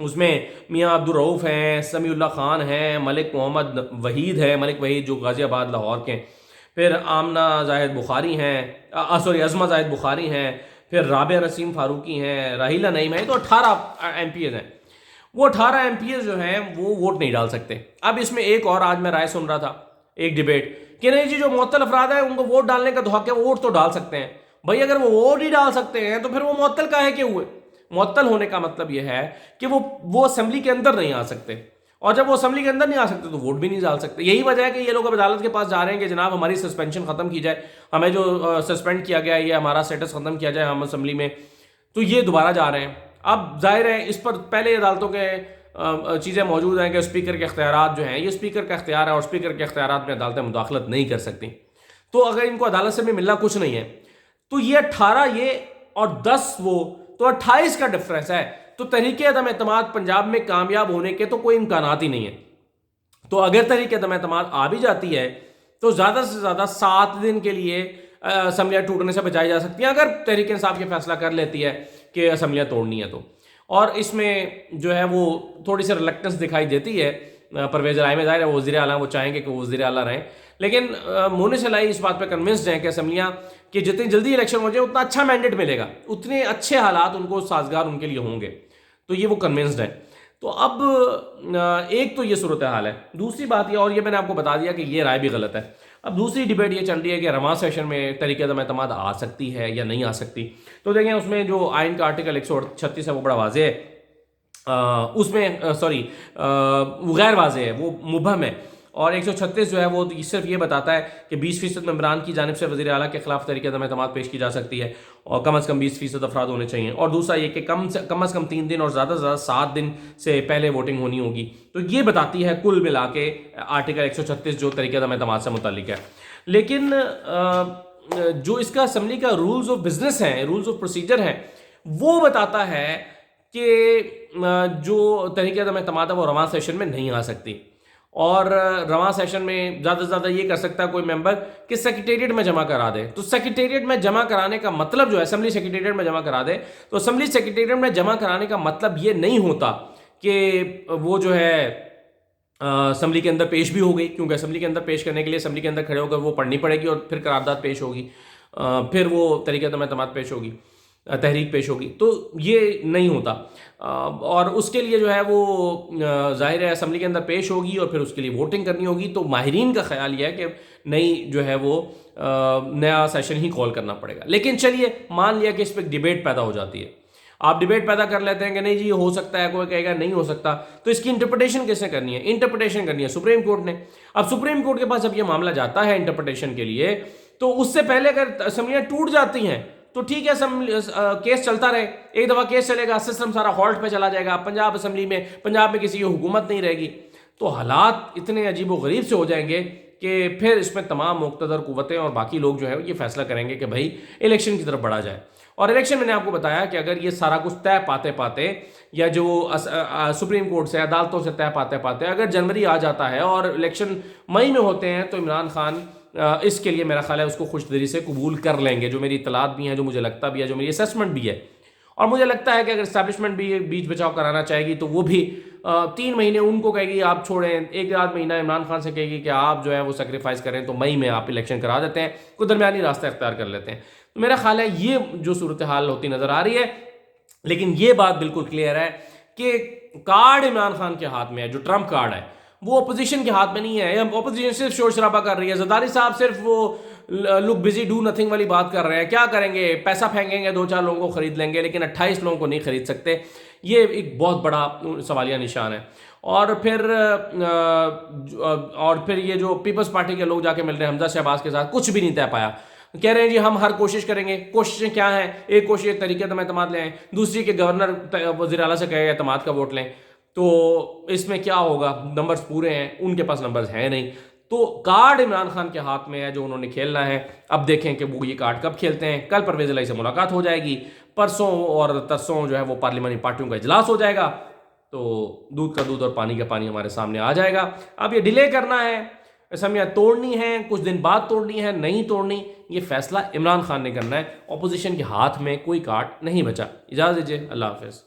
اس میں میاں عبدالرؤف ہیں، سمیع اللہ خان ہیں، ملک محمد وحید ہے، ملک وحید جو غازی آباد لاہور کے، پھر آمنہ زاہد بخاری ہیں، عظمہ زاہد بخاری ہیں، پھر رابعہ نسیم فاروقی ہیں، راحیلہ نعیم ہیں، تو 18 ایم پی ایز ہیں۔ وہ 18 ایم پی ایز جو ہیں وہ ووٹ نہیں ڈال سکتے۔ اب اس میں ایک اور آج میں رائے سن رہا تھا، ایک ڈیبیٹ، کہ نہیں جی جو معطل افراد ہیں ان کو ووٹ ڈالنے کا تو حق ہے، وہ ووٹ تو ڈال سکتے ہیں۔ بھائی اگر وہ ووٹ ہی ڈال سکتے ہیں تو پھر وہ معطل کاہے کے ہوئے؟ معطل ہونے کا مطلب یہ ہے کہ وہ اسمبلی کے اندر نہیں آ سکتے، اور جب وہ اسمبلی کے اندر نہیں آ سکتے تو ووٹ بھی نہیں ڈال سکتے۔ یہی وجہ ہے کہ یہ لوگ اب عدالت کے پاس جا رہے ہیں کہ جناب ہماری سسپینشن ختم کی جائے، ہمیں جو سسپینڈ کیا گیا ہے یہ ہمارا اسٹیٹس ختم کیا جائے ہم اسمبلی میں، تو یہ دوبارہ جا رہے ہیں۔ اب ظاہر ہے اس پر پہلے عدالتوں کے چیزیں موجود ہیں کہ اسپیکر کے اختیارات جو ہیں، یہ اسپیکر کا اختیار ہے اور اسپیکر کے اختیارات میں عدالتیں مداخلت نہیں کر سکتی، تو اگر ان کو عدالت سے بھی ملنا کچھ نہیں ہے تو یہ 18 یہ اور 10 وہ، تو 28 کا ڈفرنس ہے، تو تحریک عدم اعتماد پنجاب میں کامیاب ہونے کے تو کوئی امکانات ہی نہیں ہے۔ تو اگر تحریک عدم اعتماد آ بھی جاتی ہے تو زیادہ سے زیادہ 7 دن کے لیے اسمبلیاں ٹوٹنے سے بچائی جا سکتی ہیں، اگر تحریک انصاف یہ فیصلہ کر لیتی ہے کہ اسمبلیاں توڑنی ہے تو۔ اور اس میں جو ہے وہ تھوڑی سی ریلیکٹنس دکھائی دیتی ہے پرویز الہی میں، ظاہر ہے وہ وزیر اعلیٰ، وہ چاہیں گے کہ وہ وزیر اعلیٰ رہیں، لیکن مونس الہی اس بات پہ کنونسڈ ہیں کہ اسمبلیاں کہ جتنی جلدی الیکشن ہو جائے اتنا اچھا مینڈیٹ ملے گا، اتنے اچھے حالات ان کو سازگار ان کے لیے ہوں گے، تو یہ وہ کنونسڈ ہیں۔ تو اب ایک تو یہ صورتحال ہے، دوسری بات یہ، اور یہ میں نے آپ کو بتا دیا کہ یہ رائے بھی غلط ہے۔ اب دوسری ڈیبیٹ یہ چل رہی ہے کہ رواں سیشن میں تحریک عدم اعتماد آ سکتی ہے یا نہیں آ سکتی۔ تو دیکھیں اس میں جو آئین کا آرٹیکل 136 ہے وہ بڑا واضح ہے، اس میں وہ غیر واضح ہے، وہ مبہم ہے، اور 136 جو ہے وہ صرف یہ بتاتا ہے کہ 20% ممبران کی جانب سے وزیر اعلیٰ کے خلاف تحریک عدم اعتماد پیش کی جا سکتی ہے، اور کم از کم 20% افراد ہونے چاہیے، اور دوسرا یہ کہ کم از کم 3 دن اور زیادہ سے زیادہ 7 دن سے پہلے ووٹنگ ہونی ہوگی۔ تو یہ بتاتی ہے کل ملا کے آرٹیکل 136 جو تحریک عدم اعتماد سے متعلق ہے۔ لیکن جو اس کا اسمبلی کا رولز آف بزنس ہیں، رولز آف پروسیجر ہیں، وہ بتاتا ہے کہ جو تحریک عدم اعتماد ہے وہ رواں سیشن میں نہیں آ سکتی، اور رواں سیشن میں زیادہ سے زیادہ یہ کر سکتا ہے کوئی ممبر کہ سیکریٹریٹ میں جمع کرا دے۔ تو سیکریٹریٹ میں جمع کرانے کا مطلب جو ہے، اسمبلی سیکریٹریٹ میں جمع کرا دے، تو اسمبلی سیکریٹریٹ میں جمع کرانے کا مطلب یہ نہیں ہوتا کہ وہ جو ہے اسمبلی کے اندر پیش بھی ہو گئی، کیونکہ اسمبلی کے اندر پیش کرنے کے لیے اسمبلی کے اندر کھڑے ہو کر وہ پڑھنی پڑے گی، اور پھر قرارداد پیش ہوگی، پھر وہ تحریک عدم اعتماد پیش ہوگی، تحریک پیش ہوگی، تو یہ نہیں ہوتا۔ اور اس کے لیے جو ہے وہ ظاہر ہے اسمبلی کے اندر پیش ہوگی اور پھر اس کے لیے ووٹنگ کرنی ہوگی۔ تو ماہرین کا خیال یہ ہے کہ نئی جو ہے وہ نیا سیشن ہی کال کرنا پڑے گا۔ لیکن چلیے مان لیا کہ اس پہ ڈیبیٹ پیدا ہو جاتی ہے، آپ ڈیبیٹ پیدا کر لیتے ہیں کہ نہیں جی یہ ہو سکتا ہے، کوئی کہے گا نہیں ہو سکتا، تو اس کی انٹرپریٹیشن کس نے کرنی ہے؟ انٹرپریٹیشن کرنی ہے سپریم کورٹ نے۔ اب سپریم کورٹ کے پاس جب یہ معاملہ جاتا ہے انٹرپریٹیشن کے لیے، تو اس سے پہلے اگر اسمبلیاں ٹوٹ جاتی ہیں تو ٹھیک ہے، کیس چلتا رہے، ایک دفعہ کیس چلے گا، سسٹم سارا ہالٹ پہ چلا جائے گا، پنجاب اسمبلی میں پنجاب میں کسی کی حکومت نہیں رہے گی، تو حالات اتنے عجیب و غریب سے ہو جائیں گے کہ پھر اس میں تمام مقتدر قوتیں اور باقی لوگ جو ہے یہ فیصلہ کریں گے کہ بھائی الیکشن کی طرف بڑھا جائے۔ اور الیکشن میں نے آپ کو بتایا کہ اگر یہ سارا کچھ طے پاتے پاتے، یا جو سپریم کورٹ سے عدالتوں سے طے پاتے پاتے اگر جنوری آ جاتا ہے اور الیکشن مئی میں ہوتے ہیں، تو عمران خان اس کے لیے میرا خیال ہے اس کو خوش دلی سے قبول کر لیں گے، جو میری اطلاعات بھی ہیں، جو مجھے لگتا بھی ہے، جو میری اسیسمنٹ بھی ہے۔ اور مجھے لگتا ہے کہ اگر اسٹیبلشمنٹ بھی بیچ بچاؤ کرانا چاہے گی تو وہ بھی 3 مہینے ان کو کہے گی آپ چھوڑیں، 1 مہینہ عمران خان سے کہے گی کہ آپ جو ہے وہ سیکریفائز کریں، تو مئی میں آپ الیکشن کرا دیتے ہیں، کوئی درمیانی راستہ اختیار کر لیتے ہیں۔ تو میرا خیال ہے یہ جو صورتحال ہوتی نظر آ رہی ہے، لیکن یہ بات بالکل کلیئر ہے کہ کارڈ عمران خان کے ہاتھ میں ہے، جو ٹرمپ کارڈ ہے وہ اپوزیشن کے ہاتھ میں نہیں ہے۔ اپوزیشن صرف شور شرابہ کر رہی ہے، زرداری صاحب صرف وہ لک بزی ڈو نتھنگ والی بات کر رہے ہیں، کیا کریں گے؟ پیسہ پھینکیں گے، 2-4 لوگوں کو خرید لیں گے، لیکن 28 لوگوں کو نہیں خرید سکتے۔ یہ ایک بہت بڑا سوالیہ نشان ہے۔ اور پھر یہ جو پیپلز پارٹی کے لوگ جا کے مل رہے ہیں حمزہ شہباز کے ساتھ، کچھ بھی نہیں طے پایا، کہہ رہے ہیں جی ہم ہر کوشش کریں گے۔ کوششیں کیا ہیں؟ ایک کوشش تحریک عدم اعتماد لے آئیں، دوسری کہ گورنر وزیر اعلیٰ سے کہے اعتماد کا ووٹ لیں۔ تو اس میں کیا ہوگا؟ نمبرز پورے ہیں، ان کے پاس نمبرز ہیں نہیں، تو کارڈ عمران خان کے ہاتھ میں ہے جو انہوں نے کھیلنا ہے۔ اب دیکھیں کہ وہ یہ کارڈ کب کھیلتے ہیں۔ کل پرویز الہی سے ملاقات ہو جائے گی، پرسوں اور ترسوں جو ہے وہ پارلیمانی پارٹیوں کا اجلاس ہو جائے گا، تو دودھ کا دودھ اور پانی کا پانی ہمارے سامنے آ جائے گا۔ اب یہ ڈیلے کرنا ہے، اسمبلیاں توڑنی ہے، کچھ دن بعد توڑنی ہے، نہیں توڑنی، یہ فیصلہ عمران خان نے کرنا ہے۔ اپوزیشن کے ہاتھ میں کوئی کارڈ نہیں بچا۔ اجازت دیجیے، اللہ حافظ۔